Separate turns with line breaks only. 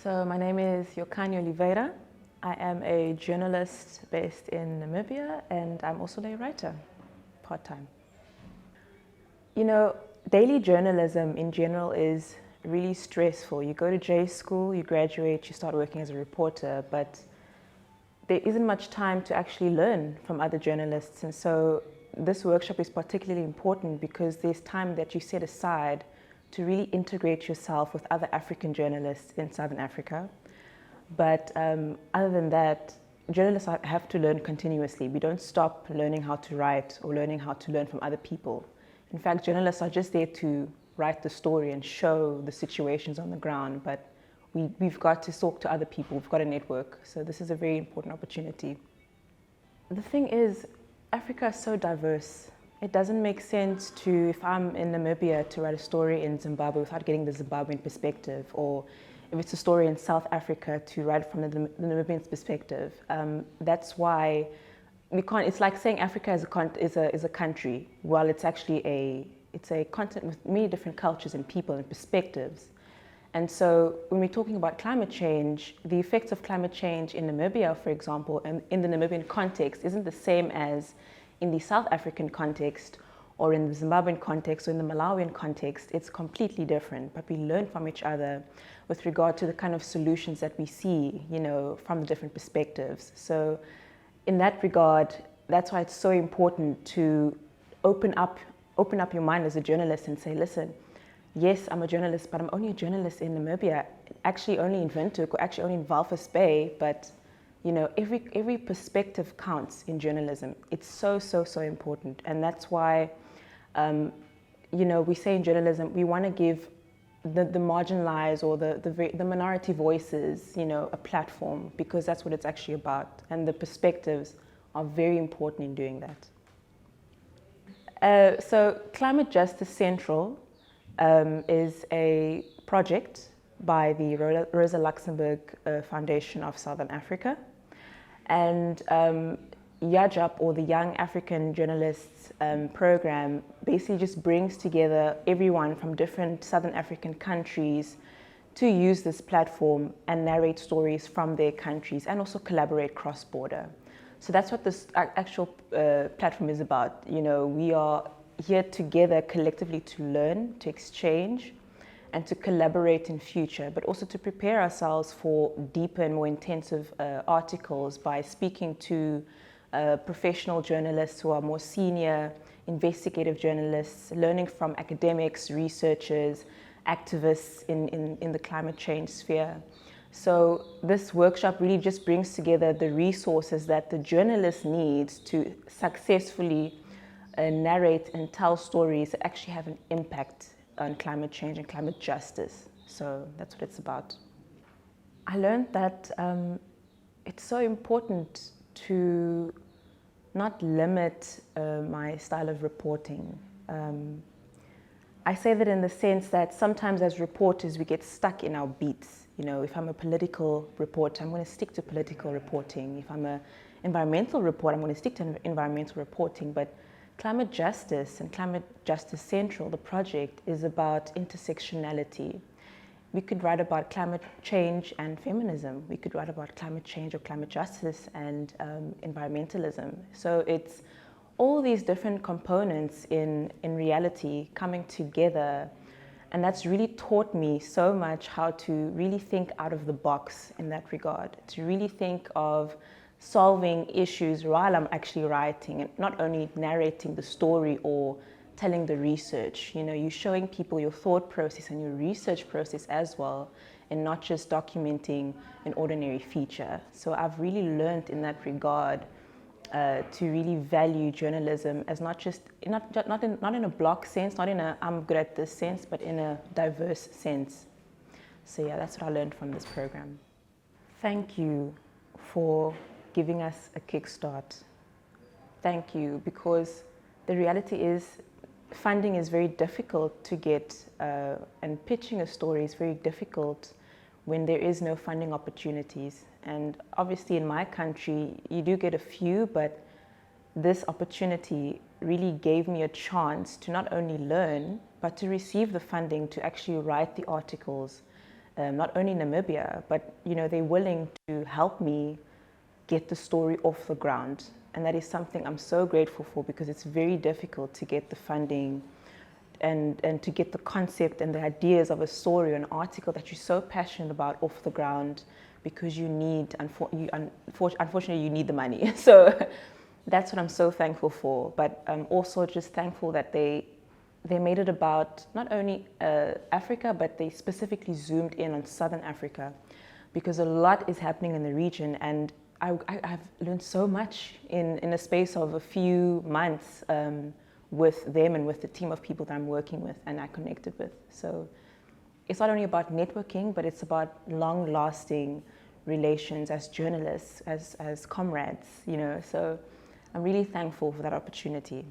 So my name is Yokany Oliveira. I am a journalist based in Namibia, and I'm also a writer, part-time. You know, daily journalism in general is really stressful. You go to J school, you graduate, you start working as a reporter, but there isn't much time to actually learn from other journalists. And so this workshop is particularly important because there's time that you set aside to really integrate yourself with other African journalists in Southern Africa. But other than that, journalists have to learn continuously. We don't stop learning how to write or learning how to learn from other people. In fact, journalists are just there to write the story and show the situations on the ground, but we've got to talk to other people, we've got a network. So this is a very important opportunity. The thing is, Africa is so diverse. It doesn't make sense to, if I'm in Namibia, to write a story in Zimbabwe without getting the Zimbabwean perspective, or if it's a story in South Africa, to write it from the Namibian perspective. That's why we can't. It's like saying Africa is a country, while it's actually a continent with many different cultures and people and perspectives. And so when we're talking about climate change, the effects of climate change in Namibia, for example, and in the Namibian context, isn't the same as in the South African context, or in the Zimbabwean context, or in the Malawian context. It's completely different, but we learn from each other with regard to the kind of solutions that we see, from the different perspectives. So in that regard, that's why it's so important to open up your mind as a journalist and say, listen, yes, I'm a journalist, but I'm only a journalist in Namibia, actually only in Windhoek, or actually only in Walvis Bay, but every perspective counts in journalism. It's so important. And that's why, we say in journalism, we want to give the marginalized or the minority voices, a platform, because that's what it's actually about. And the perspectives are very important in doing that. So Climate Justice Central is a project by the Rosa Luxemburg Foundation of Southern Africa. And YAJAP, or the Young African Journalists program, basically just brings together everyone from different Southern African countries to use this platform and narrate stories from their countries and also collaborate cross-border. So that's what this actual platform is about. We are here together collectively to learn, to exchange, and to collaborate in future, but also to prepare ourselves for deeper and more intensive articles by speaking to professional journalists who are more senior, investigative journalists, learning from academics, researchers, activists in the climate change sphere. So this workshop really just brings together the resources that the journalist needs to successfully narrate and tell stories that actually have an impact on climate change and climate justice. So that's what it's about. I learned that it's so important to not limit my style of reporting. I say that in the sense that sometimes as reporters we get stuck in our beats. If I'm a political reporter, I'm going to stick to political reporting. If I'm an environmental reporter, I'm going to stick to environmental reporting. But Climate Justice and Climate Justice Central, the project, is about intersectionality. We could write about climate change and feminism. We could write about climate change or climate justice and environmentalism. So it's all these different components in reality coming together. And that's really taught me so much how to really think out of the box in that regard, to really think of solving issues while I'm actually writing, and not only narrating the story or telling the research. You're showing people your thought process and your research process as well, and not just documenting an ordinary feature. So I've really learned in that regard to really value journalism as not in a block sense, not in a I'm good at this sense, but in a diverse sense. So yeah, that's what I learned from this program. Thank you for giving us a kickstart. Thank you, because the reality is funding is very difficult to get, and pitching a story is very difficult when there is no funding opportunities. And obviously in my country, you do get a few, but this opportunity really gave me a chance to not only learn, but to receive the funding to actually write the articles not only Namibia, but they're willing to help me get the story off the ground. And that is something I'm so grateful for, because it's very difficult to get the funding and to get the concept and the ideas of a story or an article that you're so passionate about off the ground, because unfortunately you need the money. So that's what I'm so thankful for. But I'm also just thankful that they made it about not only Africa, but they specifically zoomed in on Southern Africa, because a lot is happening in the region. And I've learned so much in a space of a few months with them and with the team of people that I'm working with and I connected with. So it's not only about networking, but it's about long-lasting relations as journalists, as comrades, So I'm really thankful for that opportunity.